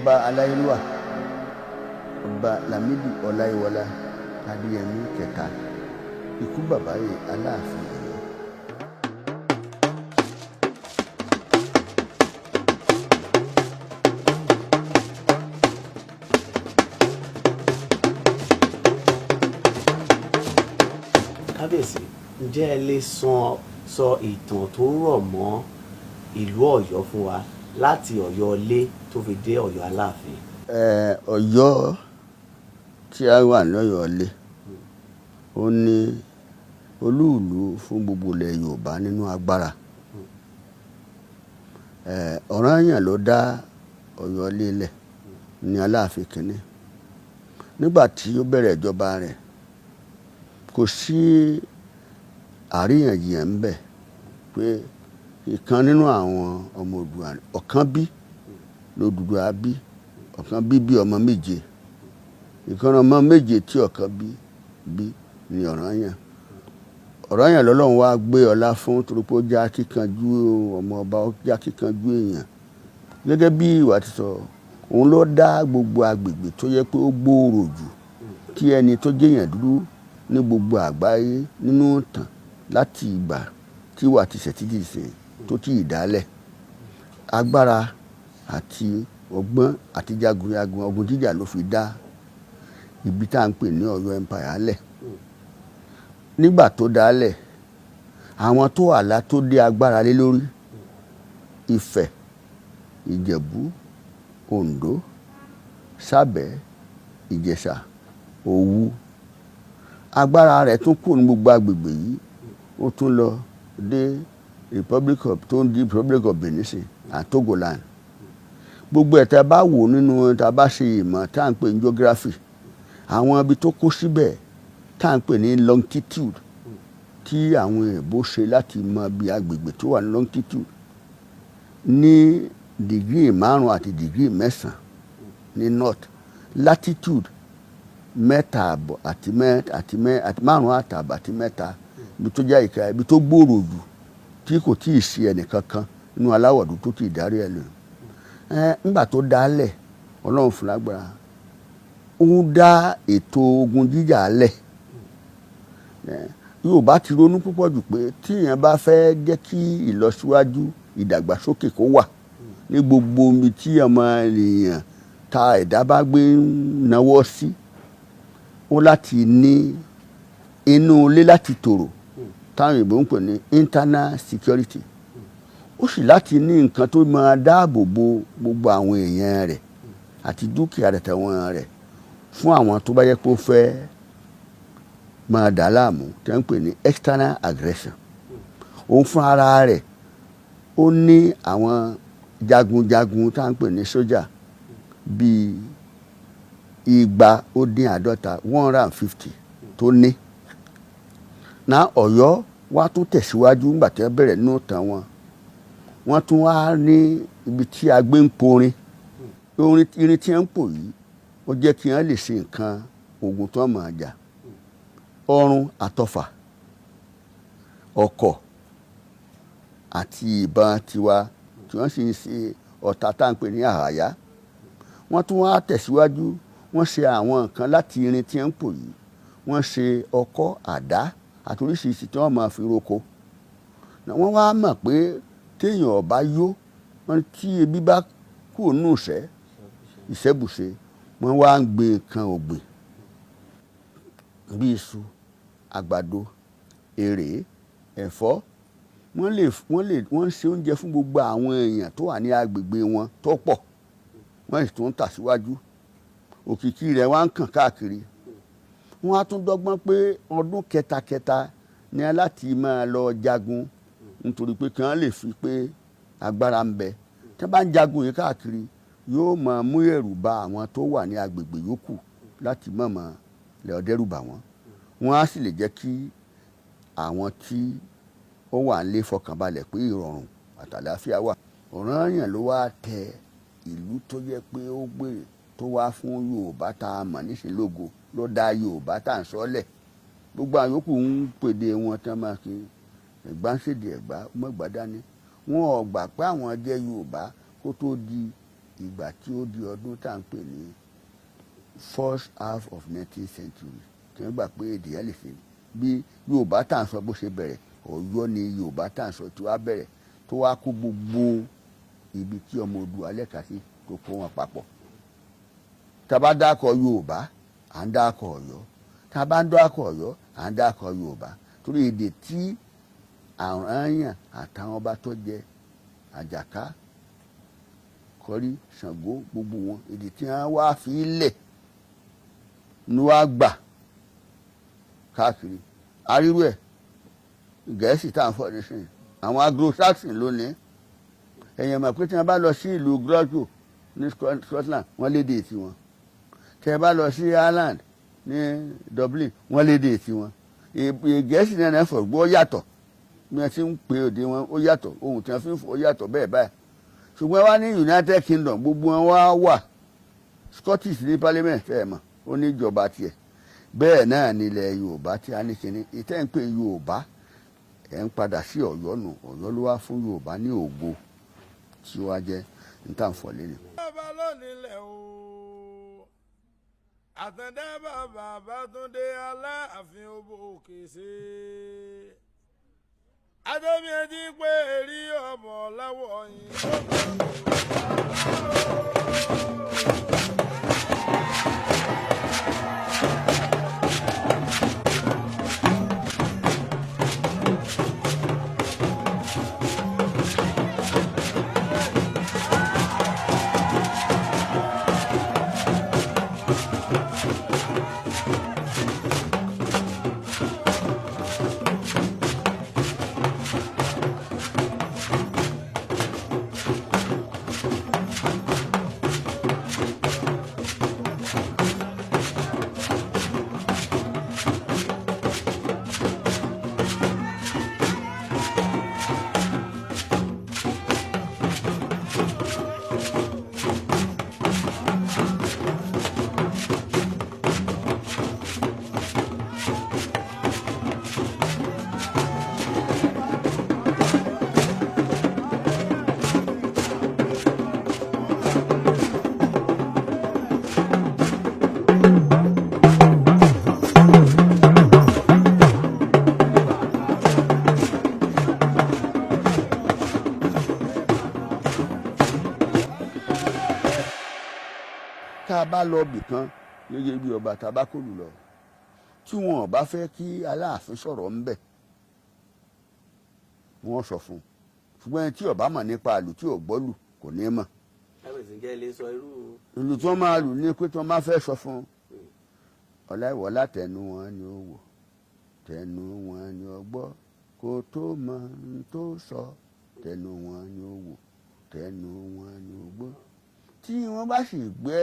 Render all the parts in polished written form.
ọba aláyélúwà ọba Lámídì Ọláyíwọlá Adéyẹmí kẹta ikú bàbá yìí Aláàfin Ọ̀yọ́. Kábíyèsí, ǹjẹ́ ẹ lè sọ ìtàn tó rọ̀ mọ́ ìlú Ọ̀yọ́ fún wa láti Ọ̀yọ́ ilé tó fi dé Ọ̀yọ́ Aláàfin? Ọ̀yọ́ tí a wà ní Ọ̀yọ́ ilé ó ní olúùlú fún gbogbo ilẹ̀ Yorùbá nínú agbára. Ọ̀rànyàn ló dá Ọ̀yọ́ ilé lẹ̀ ní Aláàfin kìíní. Nígbà tí ó bẹ̀rẹ̀ ìjọba rẹ̀ kò sí àríyànjiyàn ń bẹ pé ìkan nínú àwọn ọmọ Oòduà ọ̀kan bí l'Odùduwà bí, ọ̀kan bí ọmọ méje, ìkan ọmọ méje tí ọ̀kan bí ní Ọ̀rànyàn. Ọ̀rànyàn lọ́lọ́run wá gbé ọlá fún torí pé ó jẹ́ akíkanjú ọmọ ọba, ó jẹ́ akíkanjú èèyàn. Gẹ́gẹ́ bí ìwà ti sọ, òun ló dá gbogbo agbègbè tó yẹ pé ó gbòòrò jù kí ẹni tó jẹ́yàn dúró ní gbogbo àgbáyé nínú ìtàn láti ìgbà tí ìwà ti ṣẹ̀ títí ṣe tó tí ì dálẹ̀. Agbára àti ọgbọ́n àti jagunjagun ogun jíjà ló fi dá ibi tá à ń pè ní Ọ̀yọ́ Empire lẹ̀. Nígbà tó dálẹ̀, àwọn tó àlá tó dé agbára lé lórí Ifẹ̀, Ìjẹ̀bú, Oǹdó, Sábẹ̀, Ìjẹ̀ṣà, Òwu. Agbára rẹ̀ tún kù ní gbogbo agbègbè yìí, ó tún lọ dé Republic of Benin and Togoland. Gbogbo ẹ̀ tá bá wò nínú tá bá ṣe ìmọ̀ tá à ń pè ní geography, àwọn ibi tó kó síbẹ̀ tá à ń pè ní longitude tí àwọn èèbó ṣe láti mọ bí agbègbè tó wà ní longitude ní dìgírì 5 àti dìgírì 9 ní north, latitude 3.5 àti 5.5 àti 3 ibi tó jẹ́ ìka ibi tó gbòòrò jù tí kò tí ì sí ẹnìkankan nínú aláwọ̀ dúdú tó ti darí ẹ̀ lò. Nígbà tó dálẹ̀, Ọlọ́run fún lágbára, ó dá ètò ogun jíjà lẹ̀. Yorùbá ti ronú púpọ̀ jù pé tí èèyàn bá fẹ́ jẹ́ kí ìlọsíwájú ìdàgbàsókè kó wà ní gbogbo omi tí ọmọ ènìyàn ta ẹ̀dá bá gbé náwó sí, ó láti ní inú ilé láti tòrò táwọn ìbò ń pè ní internal security. Ó sì láti ní nǹkan tó máa dáàbò bo gbogbo àwọn èèyàn rẹ̀ àti dúkìá rẹ̀ tẹ̀wọ̀n rẹ̀ fún àwọn tó bá yẹ kó fẹ́ máa dà láàmú tí wọ́n ń pè ní external aggression. Òun fún ara rẹ̀ ó ní àwọn jagunjagun tá à ń pè ní sójà bíi 250 150 tó ní. Náà Ọ̀yọ́ wá tún tẹ̀síwájú nígbà tí wọ́n bẹ̀rẹ̀ nínú ìtàn wọn. Wọ́n tún wá ní ibi tí a gbé ń porin. Irin tí wọ́n ń pò yìí ó jẹ́ kí wọ́n lè ṣe nǹkan ogun tó máa jà. Ọrùn àtọfà, ọ̀kọ̀ àti ìbọn tiwa tí wọ́n sì ń ṣe ọ̀tá tá à ń pè ní àhàyá. Wọ́n tún wá tẹ̀síwájú, wọ́n ṣe àwọn nǹkan láti irin tí wọ́n ń pò yìí. Wọ́n ṣe ọkọ́, àdá àti oríṣiríṣi tí wọ́n máa fi roko. Wọ́n wá mọ̀ pé téèyàn ọba yó, tí ebi bá kù nù ìṣẹ́bùṣe, wọ́n wá ń gbin nǹkan ọ̀gbìn bí iṣu, àgbàdo, èrè, ẹ̀fọ́. Wọ́n ṣe oúnjẹ fún gbogbo àwọn èèyàn tó wà ní agbègbè wọn tó pọ̀. Wọ́n sì tún ń tàsíwájú. Òkìkí rẹ̀ wá ń kàn káàkiri. Wọ́n á tún dọ́gbọ́n pé ọdún kẹta ní láti máa lọ jagun nítorí pé kí wọ́n lè fi pé agbára ń bẹ. Tí wọ́n bá ń jagun yìí káàkiri, yóò máa mú ẹ̀rù bà àwọn tó wà ní agbègbè yòókù láti mọ̀mọ́ lè dẹ́rù bà wọ́n. Wọ́n á sì lè jẹ́ kí àwọn tí ó wà nílé fọkànbalẹ̀ pé ìrọ̀rùn àtàlàáfíà wà. Ọ̀rànyàn ló wá tẹ ìlú tó jẹ́ pé ó gbé tó wá fún Yorùbá tá a mọ̀ níṣẹ́ lógo, ló dá Yorùbá tá à ń sọ́lẹ̀. Gbogbo àwọn yòókù ń pèdè wọn tán máa kí Ẹ̀gbá ń ṣèdè Ẹ̀gbá mọ́gbà dání. Wọn ò gbà pé àwọn jẹ́ Yorùbá kó tó di ìgbà tí ó di ọdún tá à ń pè ní first half of 19th century tí wọ́n gbà pé èdè yẹn lè fi bí Yorùbá tá à ń sọ bó ṣe bẹ̀rẹ̀ Ọ̀yọ́ ni Yorùbá tá à ń sọ tí wàá bẹ̀rẹ̀ tó wá kó gbogbo ibi tí ọmọ Oòduà lẹ́ka sí tó kó wọn papọ̀. Tá a bá dákọ̀ Yorùbá à ń dákọ̀ Ọ̀yọ́, tá a bá ń dákọ̀ Ọ̀yọ́ à ń dákọ̀ Yorùbá torí èdè tí àwọn àyàn àtàwọn ọba tó jẹ Àjàká Kọ́rí Ṣàngó gbogbo wọn èdè tí wọ́n wá fi lẹ̀ ni wọ́n á gbà káàkiri arírú ẹ̀ Gẹ̀ẹ́sì tá à ń fọ́ nísìnyí àwọn Anglo-Saxon lónìí ẹ̀yìn mọ̀ pé tí wọ́n bá lọ sí ìlú Glasgow ní Scotland wọ́n lédè tiwọn, tí wọ́n bá lọ sí Ireland ní Dublin wọ́n lédè tiwọn. Gẹ̀ẹ́sì náà náà fọ̀ gbọ́ yàtọ̀ bí wọ́n ti ń pe òde wọn ó yàtọ̀ ohun tí wọ́n fi ń fọ̀ ó yàtọ̀ bẹ́ẹ̀ báyìí ṣùgbọ́n wá ní United Kingdom gbogbo wọn wá wà Scottish ní Parliament ẹ̀ mọ̀ ó ní ìjọba tiẹ̀ bẹ́ẹ̀ náà nílẹ̀ Yorùbá tí a ní kíní ìtẹ́ ń pè Yorùbá ẹ̀ ń padà sí Ọ̀yọ́ nù Ọ̀yọ́ ló wá fún Yorùbá ní ògo tí ó wá jẹ́ ntànfọ̀ lẹ́nu. bàbá lónìí lẹ̀ o àtẹ̀dá bàbá Bátúndé Aláàfin Ọba Òkèṣe adébíyẹdí pé èrí ọmọ láwọ̀ yìí. tá a bá lọ bì kan gẹ́gẹ́ bí ọba tá a bá kọlù lọ tí wọn ò bá fẹ́ kí Aláàfin sọ̀rọ̀ ńbẹ̀ wọ́n sọ fún un ṣùgbọ́n ẹni tí ọba mọ̀ nípa àlù tí ò gbọ́ lù kò ní mọ̀. ìlù tí wọ́n máa lù ní pé tí wọ́n máa fẹ́ sọ fún un Ọláìwọlá tẹnu wọn ni ó wò tẹnu wọn ni ó gbọ́ kó tó mọ ohun tó sọ tẹnu wọn ni ó wò tẹnu wọn ni ó gbọ́ tí wọ́n bá sì gbé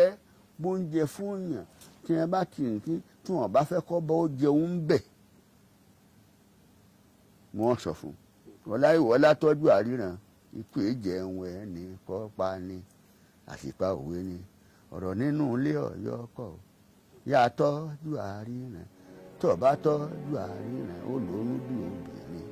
bóúnjẹ fún yàn tí wọ́n bá ti rìn tí wọ́n bá fẹ́ kọ́ bá ó jẹun bẹ̀ wọ́n sọ fún Ọláìwọlá tọ́jú àríran ikú ìjẹun ẹ̀ ní kọ́pa ni àṣìpá òwe ni ọ̀rọ̀ nínú ilé Ọ̀yọ́ kọ̀ yá tọ́jú àríran tó bá tọ́jú àríran ó lóyún bí obìnrin.